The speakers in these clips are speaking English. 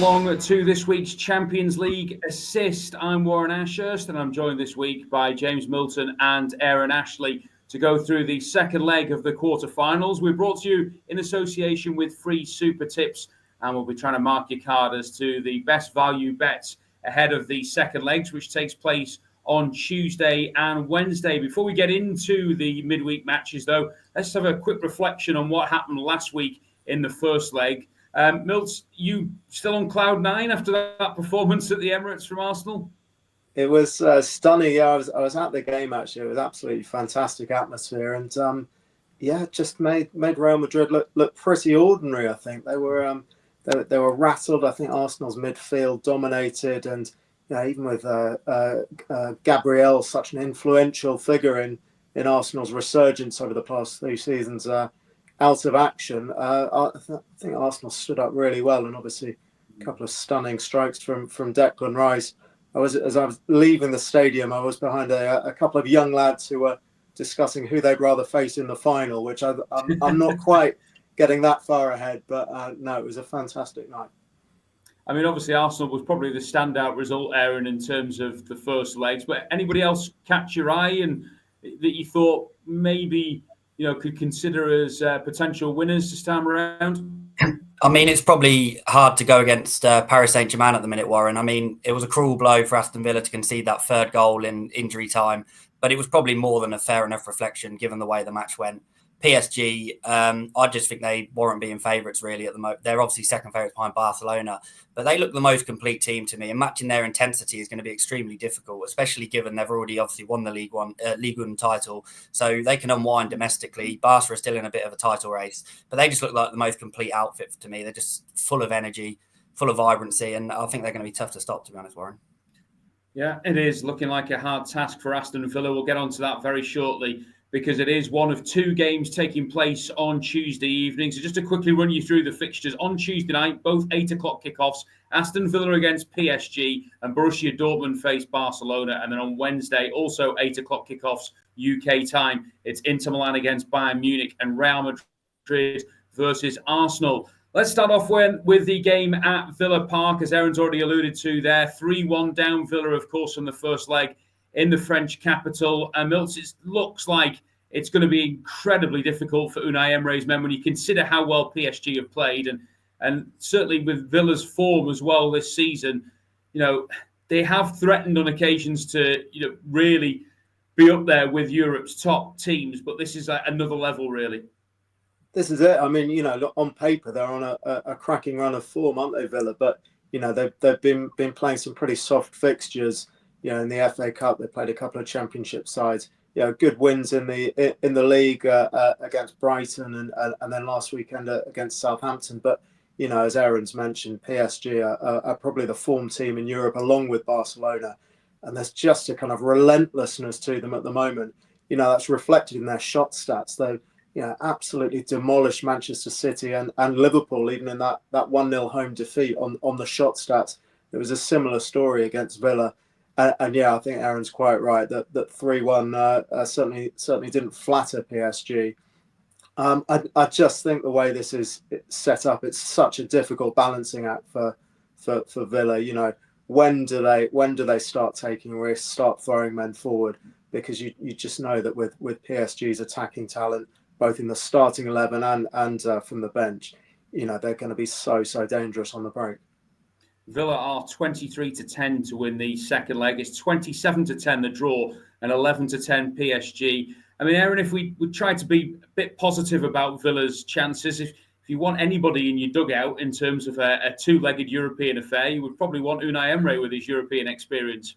along to this week's Champions League Assist. I'm Warren Ashurst, and I'm joined this week by James Milton and Aaron Ashley to go through the second leg of the quarterfinals. We're brought to you in association with Free Super Tips, and we'll be trying to mark your card as to the best value bets ahead of the second legs, which takes place on Tuesday and Wednesday. Before we get into the midweek matches, though, let's have a quick reflection on what happened last week in the first leg. Milts, you still on cloud nine after that performance at the Emirates from Arsenal? It was stunning. Yeah, I was at the game actually. It was absolutely fantastic atmosphere, and just made Real Madrid look pretty ordinary. I think they were rattled. I think Arsenal's midfield dominated, and even with Gabriel, such an influential figure in Arsenal's resurgence over the past 3 seasons, out of action. I think Arsenal stood up really well, and obviously a couple of stunning strikes from Declan Rice. As I was leaving the stadium, I was behind a couple of young lads who were discussing who they'd rather face in the final, which I'm not quite getting that far ahead, but no, it was a fantastic night. I mean, obviously Arsenal was probably the standout result, Aaron, in terms of the first legs, but anybody else catch your eye and that you thought maybe could consider as potential winners this time around? I mean, it's probably hard to go against Paris Saint-Germain at the minute, Warren. I mean, it was a cruel blow for Aston Villa to concede that third goal in injury time, but it was probably more than a fair enough reflection given the way the match went. PSG, I just think they warrant being favourites really at the moment. They're obviously second favourites behind Barcelona, but they look the most complete team to me, and matching their intensity is going to be extremely difficult, especially given they've already obviously won the League One title, so they can unwind domestically. Barca are still in a bit of a title race, but they just look like the most complete outfit to me. They're just full of energy, full of vibrancy, and I think they're going to be tough to stop, to be honest, Warren. Yeah, it is looking like a hard task for Aston Villa. We'll get onto that very shortly, because it is one of 2 games taking place on Tuesday evening. So just to quickly run you through the fixtures. On Tuesday night, both 8 o'clock kickoffs. Aston Villa against PSG and Borussia Dortmund face Barcelona. And then on Wednesday, also 8 o'clock kickoffs UK time. It's Inter Milan against Bayern Munich and Real Madrid versus Arsenal. Let's start off with the game at Villa Park, as Aaron's already alluded to there. 3-1 down Villa, of course, from the first leg in the French capital. And Milton, it looks like it's going to be incredibly difficult for Unai Emery's men when you consider how well PSG have played, and certainly with Villa's form as well this season. They have threatened on occasions to really be up there with Europe's top teams, but this is another level really. This is it. I mean, on paper they're on a cracking run of form, aren't they, Villa? But they've been playing some pretty soft fixtures. In the FA Cup, they played a couple of Championship sides. Good wins in the league against Brighton and then last weekend against Southampton. But as Aaron's mentioned, PSG are probably the form team in Europe along with Barcelona, and there's just a kind of relentlessness to them at the moment. That's reflected in their shot stats. They absolutely demolished Manchester City and Liverpool, even in that 1-0 home defeat on the shot stats. It was a similar story against Villa. And I think Aaron's quite right that 3-1 certainly didn't flatter PSG. I just think the way this is set up, it's such a difficult balancing act for Villa. When do they start taking risks, start throwing men forward? Because you just know that with PSG's attacking talent, both in the starting 11 and from the bench, they're going to be so dangerous on the break. Villa are 23-10 to win the second leg. It's 27-10 the draw and 11-10 PSG. I mean, Aaron, if we try to be a bit positive about Villa's chances, if you want anybody in your dugout in terms of a 2-legged European affair, you would probably want Unai Emery with his European experience.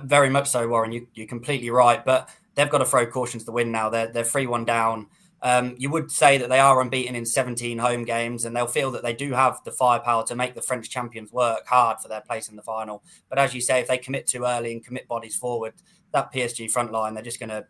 Very much so, Warren. You're completely right, but they've got to throw caution to the wind now. They're 3-1 down. You would say that they are unbeaten in 17 home games, and they'll feel that they do have the firepower to make the French champions work hard for their place in the final. But as you say, if they commit too early and commit bodies forward, that PSG front line, they're just gonna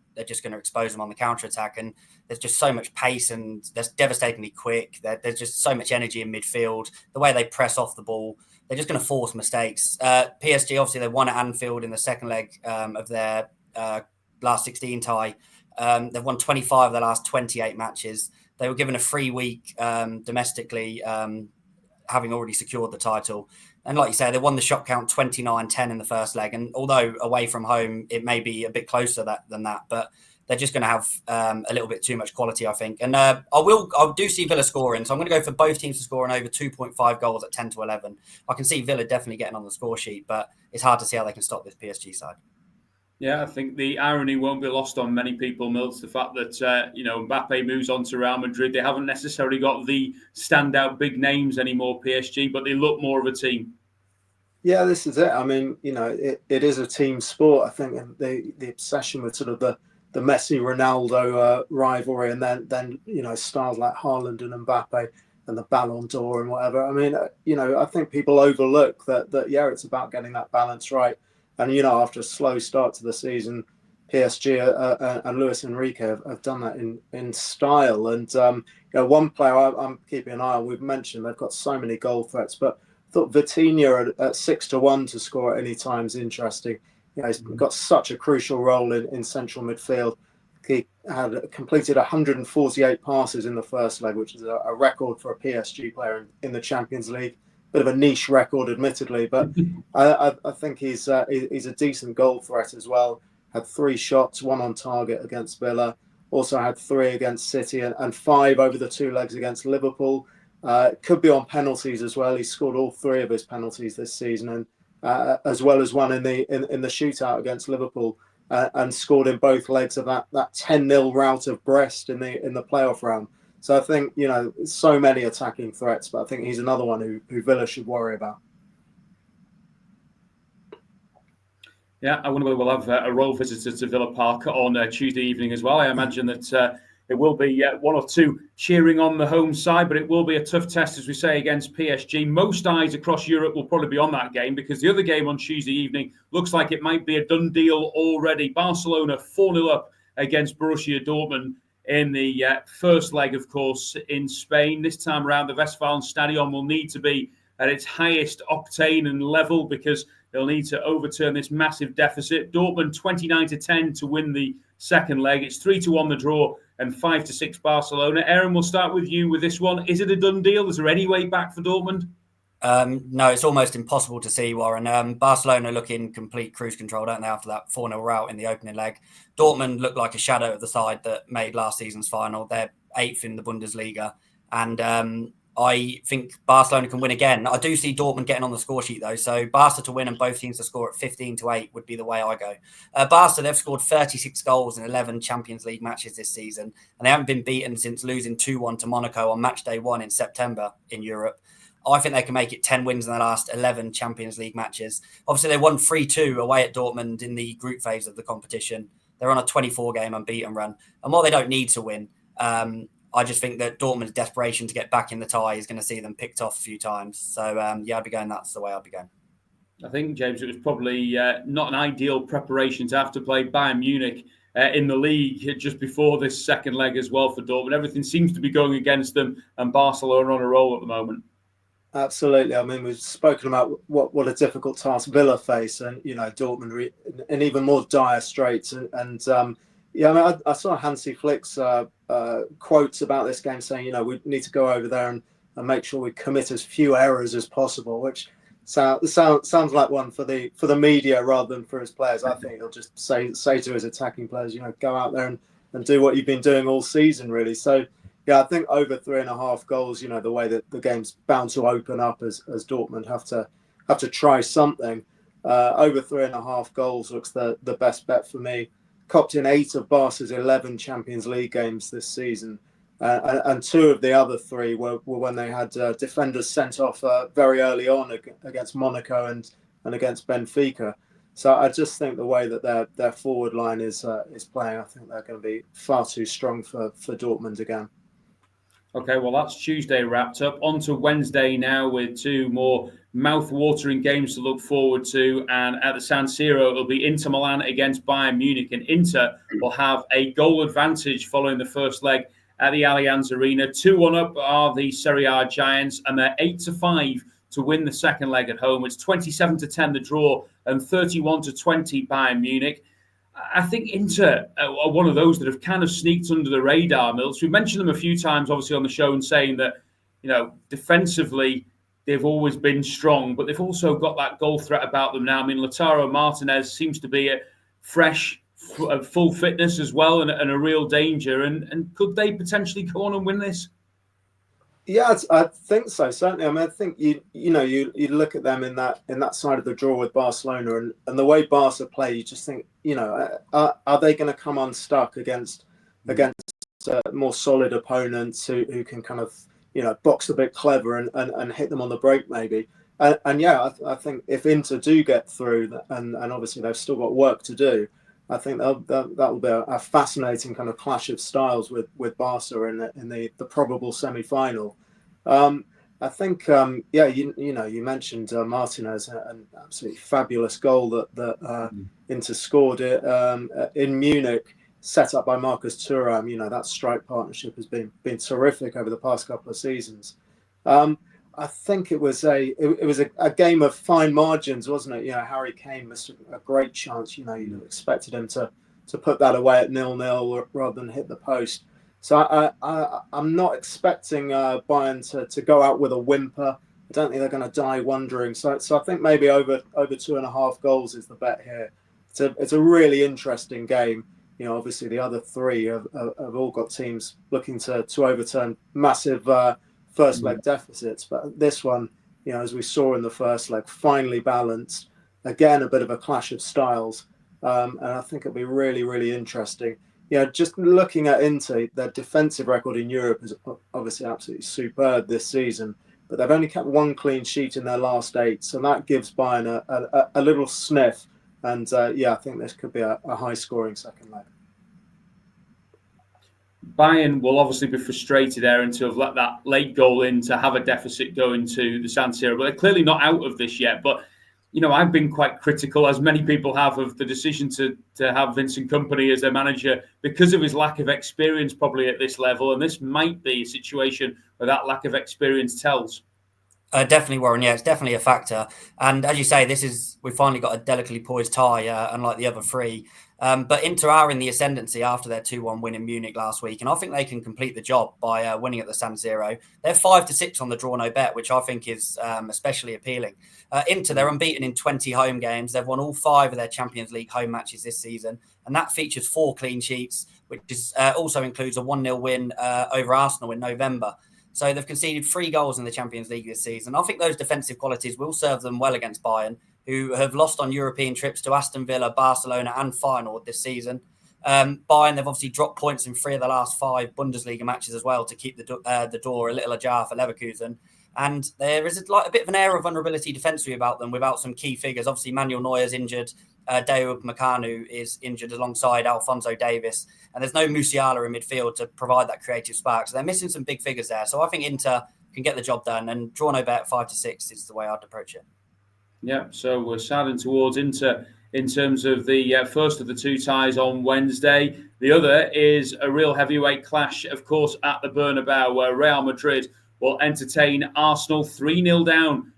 expose them on the counter attack. And there's just so much pace, and they're devastatingly quick. There's just so much energy in midfield. The way they press off the ball, they're just going to force mistakes. PSG, obviously, they won at Anfield in the second leg of their last 16 tie. They've won 25 of their last 28 matches. They were given a free week domestically, having already secured the title. And like you say, they won the shot count 29-10 in the first leg. And although away from home, it may be a bit closer than that, but they're just going to have a little bit too much quality, I think. And I do see Villa scoring. So I'm going to go for both teams to score an over 2.5 goals at 10-11. I can see Villa definitely getting on the score sheet, but it's hard to see how they can stop this PSG side. Yeah, I think the irony won't be lost on many people, Mills. The fact that Mbappe moves on to Real Madrid, they haven't necessarily got the standout big names anymore, PSG, but they look more of a team. Yeah, this is it. I mean, it is a team sport. I think, and the obsession with sort of the Messi Ronaldo rivalry, and then stars like Haaland and Mbappe and the Ballon d'Or and whatever. I mean, I think people overlook that yeah, it's about getting that balance right. And, after a slow start to the season, PSG and Luis Enrique have done that in style. And, one player I'm keeping an eye on, we've mentioned they've got so many goal threats, but I thought Vitinha at 6-1 to score at any time is interesting. He's got such a crucial role in central midfield. He had completed 148 passes in the first leg, which is a record for a PSG player in the Champions League. Bit of a niche record, admittedly, but I think he's a decent goal threat as well. Had 3 shots, 1 on target against Villa. Also had 3 against City and 5 over the 2 legs against Liverpool. Could be on penalties as well. He scored all 3 of his penalties this season, and as well as one in the shootout against Liverpool, and scored in both legs of that 10-0 rout of Brest in the playoff round. So I think, so many attacking threats, but I think he's another one who Villa should worry about. Yeah, I wonder whether we'll have a royal visitor to Villa Park on Tuesday evening as well. I imagine that it will be 1 or 2 cheering on the home side, but it will be a tough test, as we say, against PSG. Most eyes across Europe will probably be on that game because the other game on Tuesday evening looks like it might be a done deal already. Barcelona 4-0 up against Borussia Dortmund in the first leg, of course, in Spain. This time around, the Westfalenstadion will need to be at its highest octane and level because they'll need to overturn this massive deficit. Dortmund 29-10 to win the second leg. It's 3-1 the draw and 5-6 Barcelona. Aaron, we'll start with you with this one. Is it a done deal? Is there any way back for Dortmund? No, it's almost impossible to see, Warren. Barcelona look in complete cruise control, don't they, after that 4-0 rout in the opening leg. Dortmund look like a shadow of the side that made last season's final. They're 8th in the Bundesliga. And I think Barcelona can win again. I do see Dortmund getting on the score sheet, though. So Barca to win and both teams to score at 15-8 would be the way I go. Barca, they've scored 36 goals in 11 Champions League matches this season. And they haven't been beaten since losing 2-1 to Monaco on match day 1 in September in Europe. I think they can make it 10 wins in the last 11 Champions League matches. Obviously, they won 3-2 away at Dortmund in the group phase of the competition. They're on a 24-game unbeaten run. And while they don't need to win, I just think that Dortmund's desperation to get back in the tie is going to see them picked off a few times. So, I'd be going, that's the way I'd be going. I think, James, it was probably not an ideal preparation to have to play Bayern Munich in the league just before this second leg as well for Dortmund. Everything seems to be going against them, and Barcelona on a roll at the moment. Absolutely. I mean, we've spoken about what a difficult task Villa face, and Dortmund in even more dire straits. I saw Hansi Flick's quotes about this game saying, we need to go over there and make sure we commit as few errors as possible, which sounds like one for the media rather than for his players. I think he'll just say to his attacking players, go out there and do what you've been doing all season, really. So. Yeah, I think over 3.5 goals, the way that the game's bound to open up as Dortmund have to try something. Over 3.5 goals looks the best bet for me. Copped in 8 of Barca's 11 Champions League games this season. And 2 of the other 3 were when they had defenders sent off very early on against Monaco and against Benfica. So I just think the way that their forward line is playing, I think they're going to be far too strong for Dortmund again. Okay, well, that's Tuesday wrapped up. On to Wednesday now with 2 more mouth-watering games to look forward to. And at the San Siro, it'll be Inter Milan against Bayern Munich. And Inter will have a goal advantage following the first leg at the Allianz Arena. 2-1 up are the Serie A giants, and they're 8-5 to win the second leg at home. It's 27-10 the draw and 31-20 Bayern Munich. I think Inter are one of those that have kind of sneaked under the radar, Mills. We've mentioned them a few times, obviously, on the show and saying that, defensively, they've always been strong, but they've also got that goal threat about them now. I mean, Lautaro Martinez seems to be a fresh, full fitness as well, and a real danger. And could they potentially go on and win this? Yeah, I think so. Certainly. I mean, I think you look at them in that side of the draw with Barcelona, and the way Barca play, you just think, are they going to come unstuck against more solid opponents who can kind of box a bit clever and hit them on the break maybe. And yeah, I think if Inter do get through, and obviously they've still got work to do, I think that will be a fascinating kind of clash of styles with Barca in the probable semi-final. I think you mentioned Martinez, an absolutely fabulous goal that Inter scored in Munich, set up by Marcus Thuram. That strike partnership has been terrific over the past couple of seasons. I think it was a game of fine margins, wasn't it? Harry Kane missed a great chance. You expected him to put that away at 0-0 rather than hit the post. So I'm not expecting Bayern to go out with a whimper. I don't think they're going to die wondering. So I think maybe over 2.5 goals is the bet here. It's a really interesting game. Obviously the other three have all got teams looking to overturn massive first leg deficits, but this one, as we saw in the first leg, finely balanced. Again, a bit of a clash of styles, and I think it'll be really, really interesting. Just looking at Inter, their defensive record in Europe is obviously absolutely superb this season, but they've only kept one clean sheet in their last 8, so that gives Bayern a little sniff. And I think this could be a high-scoring second leg. Bayern will obviously be frustrated, Aaron, to have let that late goal in to have a deficit going to the San Siro. But they're clearly not out of this yet. But, I've been quite critical, as many people have, of the decision to have Vincent Kompany as their manager because of his lack of experience probably at this level. And this might be a situation where that lack of experience tells. Definitely, Warren. Yeah, it's definitely a factor. And as you say, we've finally got a delicately poised tie, unlike the other 3. But Inter are in the ascendancy after their 2-1 win in Munich last week. And I think they can complete the job by winning at the San Siro. They're 5-6 on the draw no bet, which I think is especially appealing. Inter, they're unbeaten in 20 home games. They've won all 5 of their Champions League home matches this season. And that features 4 clean sheets, which also includes a 1-0 win over Arsenal in November. So they've conceded 3 goals in the Champions League this season. I think those defensive qualities will serve them well against Bayern, who have lost on European trips to Aston Villa, Barcelona and Feyenoord this season. Bayern, they've obviously dropped points in 3 of the last 5 Bundesliga matches as well to keep the door a little ajar for Leverkusen. And there is a bit of an air of vulnerability defensively about them without some key figures. Obviously, Manuel Neuer's injured. Dayoud Makanu is injured alongside Alphonso Davies. And there's no Musiala in midfield to provide that creative spark. So they're missing some big figures there. So I think Inter can get the job done. And draw no bet 5-6 is the way I'd approach it. Yeah, so we're saddened towards Inter in terms of the first of the 2 ties on Wednesday. The other is a real heavyweight clash, of course, at the Bernabeu, where Real Madrid will entertain Arsenal 3-0 down.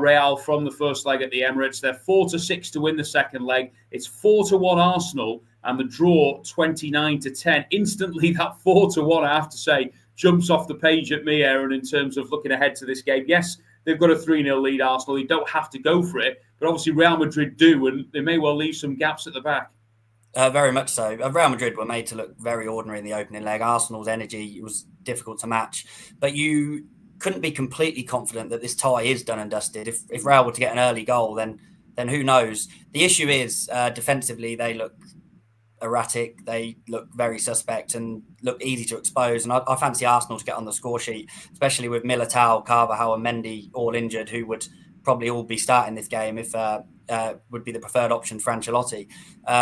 Real from the first leg at the Emirates. They're 4-6 to win the second leg. It's 4-1 Arsenal, and the draw 29-10. Instantly, that 4-1, I have to say, jumps off the page at me, Aaron, in terms of looking ahead to this game. Yes, they've got a 3-0 lead, Arsenal. You don't have to go for it, but obviously Real Madrid do, and they may well leave some gaps at the back. Very much so. Real Madrid were made to look very ordinary in the opening leg. Arsenal's energy was difficult to match, but you couldn't be completely confident that this tie is done and dusted. If Real were to get an early goal, then who knows? The issue is defensively they look erratic. They look very suspect and look easy to expose. And I fancy Arsenal to get on the score sheet, especially with Militao, Carvajal and Mendy all injured, who would probably all be starting this game if would be the preferred option for Ancelotti.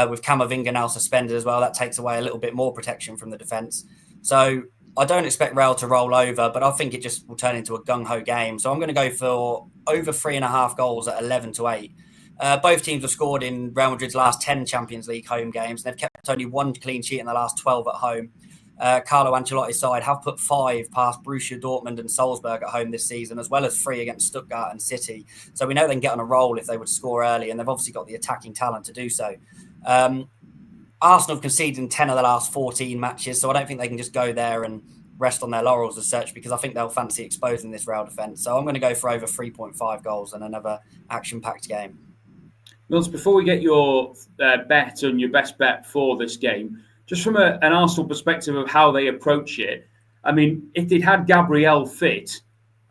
With Camavinga now suspended as well, that takes away a little bit more protection from the defence. So I don't expect Real to roll over, but I think it just will turn into a gung-ho game. So I'm going to go for over 3.5 goals at 11-8. Both teams have scored in Real Madrid's last 10 Champions League home games. They've kept only 1 clean sheet in the last 12 at home. Carlo Ancelotti's side have put 5 past Borussia Dortmund and Salzburg at home this season, as well as 3 against Stuttgart and City. So we know they can get on a roll if they were to score early, and they've obviously got the attacking talent to do so. Arsenal have conceded in 10 of the last 14 matches, so I don't think they can just go there and rest on their laurels as such, because I think they'll fancy exposing this Real defence. So I'm going to go for over 3.5 goals and another action-packed game. Milton, before we get your bet and your best bet for this game, just from an Arsenal perspective of how they approach it, I mean, if they'd had Gabriel fit,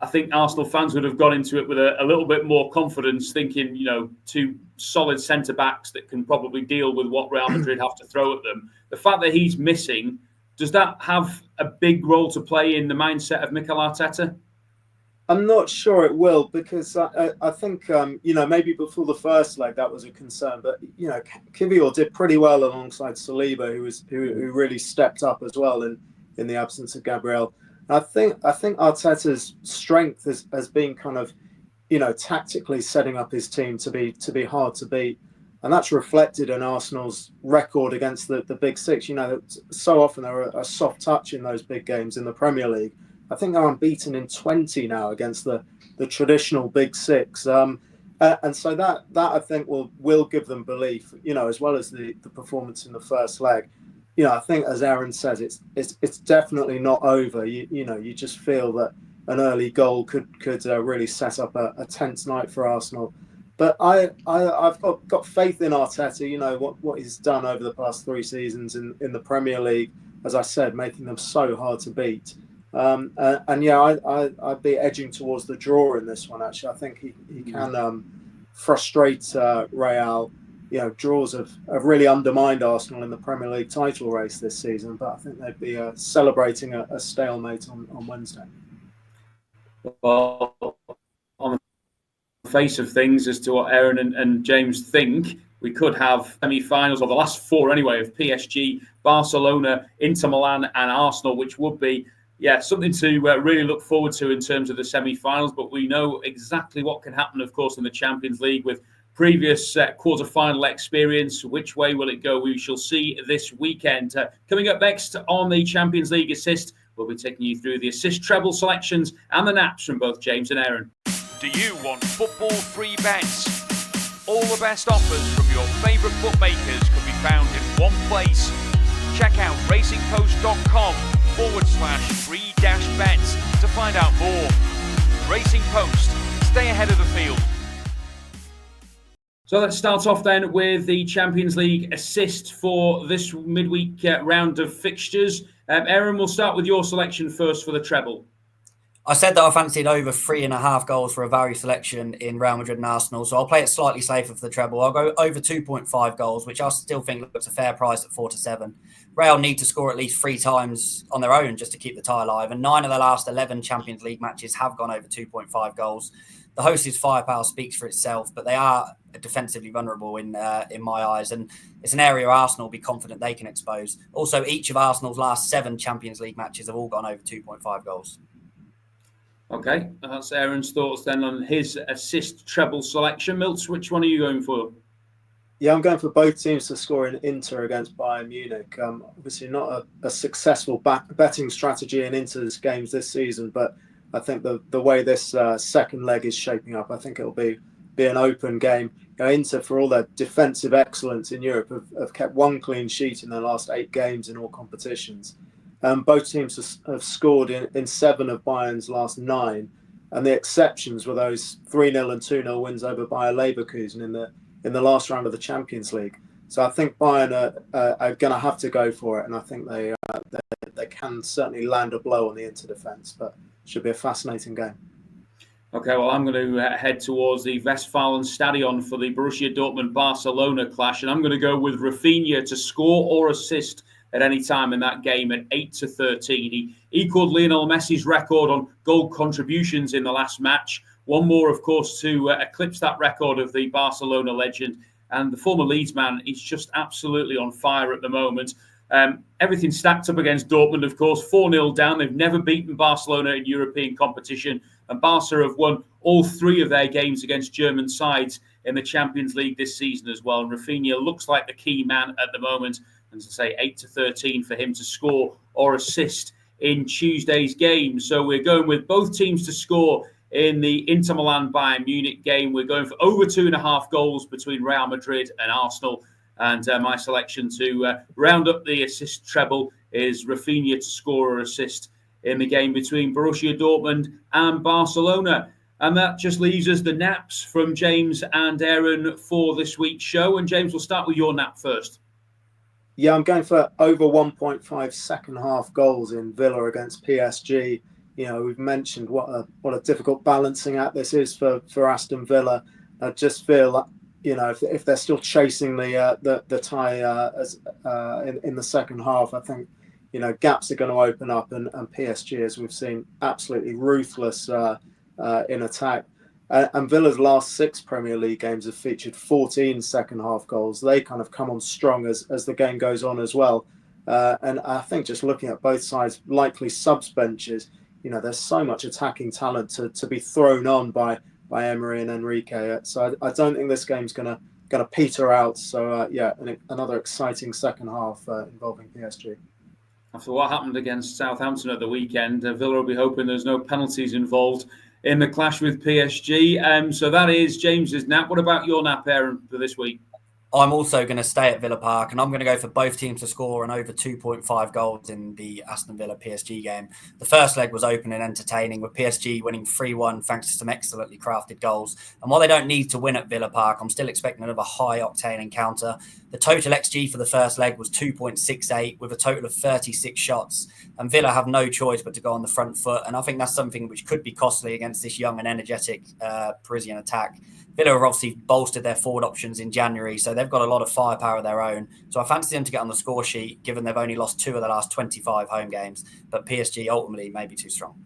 I think Arsenal fans would have gone into it with a little bit more confidence, thinking, two solid centre-backs that can probably deal with what Real Madrid have to throw at them. The fact that he's missing, does that have a big role to play in the mindset of Mikel Arteta? I'm not sure it will, because I think, maybe before the first leg that was a concern. But, Kivior did pretty well alongside Saliba, who really stepped up as well in the absence of Gabriel. I think Arteta's strength has been kind of, tactically setting up his team to be hard to beat, and that's reflected in Arsenal's record against the big six. So often they're a soft touch in those big games in the Premier League. I think they're unbeaten in 20 now against the traditional big six, and so that I think will give them belief, as well as the performance in the first leg. I think, as Aaron says, it's definitely not over. You just feel that an early goal could really set up a tense night for Arsenal. But I've got faith in Arteta. What he's done over the past 3 seasons in the Premier League, as I said, making them so hard to beat. I'd be edging towards the draw in this one. Actually, I think he can frustrate Real. Draws have really undermined Arsenal in the Premier League title race this season, but I think they'd be celebrating a stalemate on Wednesday. Well, on the face of things, as to what Aaron and James think, we could have semi-finals, or the last 4 anyway, of PSG, Barcelona, Inter Milan and Arsenal, which would be something to really look forward to in terms of the semi-finals. But we know exactly what can happen, of course, in the Champions League with previous quarter-final experience. Which way will it go? We shall see this weekend. Coming up next on the Champions League Assist, we'll be taking you through the assist treble selections and the naps from both James and Aaron. Do you want football free bets? All the best offers from your favourite bookmakers can be found in one place. Check out racingpost.com/free-bets to find out more. Racing Post, stay ahead of the field. So let's start off then with the Champions League assist for this midweek round of fixtures. Aaron, we'll start with your selection first for the treble. I said that I fancied over 3.5 goals for a value selection in Real Madrid and Arsenal, so I'll play it slightly safer for the treble. I'll go over 2.5 goals, which I still think looks a fair price at 4-7. Real need to score at least 3 times on their own just to keep the tie alive, and 9 of their last 11 Champions League matches have gone over 2.5 goals. The host's firepower speaks for itself, but they are defensively vulnerable in my eyes, and it's an area Arsenal will be confident they can expose. Also, each of Arsenal's last 7 Champions League matches have all gone over 2.5 goals. Okay, that's Aaron's thoughts then on his assist treble selection. Milts, which one are you going for? Yeah, I'm going for both teams to score in Inter against Bayern Munich. Obviously not a successful betting strategy in Inter's games this season, but I think the way this second leg is shaping up, I think it'll be an open game. Inter, for all their defensive excellence in Europe, have kept 1 clean sheet in their last 8 games in all competitions. Both teams have scored in 7 of Bayern's last 9, and the exceptions were those 3-0 and 2-0 wins over Bayer Leverkusen in the last round of the Champions League. So I think Bayern are going to have to go for it, and I think they can certainly land a blow on the Inter defence, but it should be a fascinating game. Okay, well, I'm going to head towards the Westfalenstadion for the Borussia Dortmund-Barcelona clash, and I'm going to go with Rafinha to score or assist at any time in that game at 8-13. He equalled Lionel Messi's record on goal contributions in the last match. One more, of course, to eclipse that record of the Barcelona legend. And the former Leeds man is just absolutely on fire at the moment. Everything stacked up against Dortmund, of course, 4-0 down. They've never beaten Barcelona in European competition. And Barca have won all 3 of their games against German sides in the Champions League this season as well. And Rafinha looks like the key man at the moment. And to say 8-13 for him to score or assist in Tuesday's game. So we're going with both teams to score in the Inter Milan Bayern Munich game. We're going for over 2.5 goals between Real Madrid and Arsenal. And my selection to round up the assist treble is Rafinha to score or assist in the game between Borussia Dortmund and Barcelona. And that just leaves us the naps from James and Aaron for this week's show. And James, we'll start with your nap first. Yeah, I'm going for over 1.5 second half goals in Villa against PSG. You know, we've mentioned what a difficult balancing act this is for Aston Villa. I just feel like, you know, if they're still chasing the tie in the second half, I think, you know, gaps are going to open up, and PSG, as we've seen, absolutely ruthless in attack. And Villa's last 6 Premier League games have featured 14 second half goals. They kind of come on strong as the game goes on as well. And I think just looking at both sides, likely subs benches, you know, there's so much attacking talent to be thrown on by Emery and Enrique. So I don't think this game's gonna peter out. So another exciting second half involving PSG. After what happened against Southampton at the weekend, Villa will be hoping there's no penalties involved in the clash with PSG. So that is James's nap. What about your nap, Aaron, for this week? I'm also going to stay at Villa Park, and I'm going to go for both teams to score and over 2.5 goals in the Aston Villa PSG game. The first leg was open and entertaining, with PSG winning 3-1 thanks to some excellently crafted goals. And while they don't need to win at Villa Park, I'm still expecting another high-octane encounter. The total XG for the first leg was 2.68 with a total of 36 shots. And Villa have no choice but to go on the front foot. And I think that's something which could be costly against this young and energetic Parisian attack. Villa have obviously bolstered their forward options in January, so they've got a lot of firepower of their own. So I fancy them to get on the score sheet, given they've only lost 2 of the last 25 home games. But PSG ultimately may be too strong.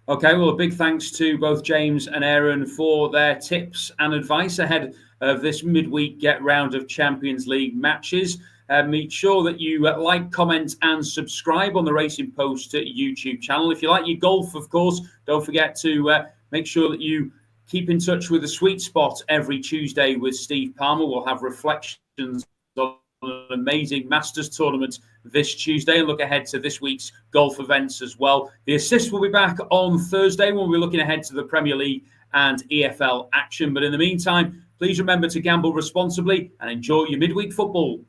Okay, well, a big thanks to both James and Aaron for their tips and advice ahead of this midweek round of Champions League matches. Make sure that you like, comment and subscribe on the Racing Post YouTube channel. If you like your golf, of course, don't forget to make sure that you keep in touch with the Sweet Spot every Tuesday with Steve Palmer. We'll have reflections on an amazing Masters tournament this Tuesday and look ahead to this week's golf events as well. The Assist will be back on Thursday when we're looking ahead to the Premier League and EFL action. But in the meantime, please remember to gamble responsibly and enjoy your midweek football.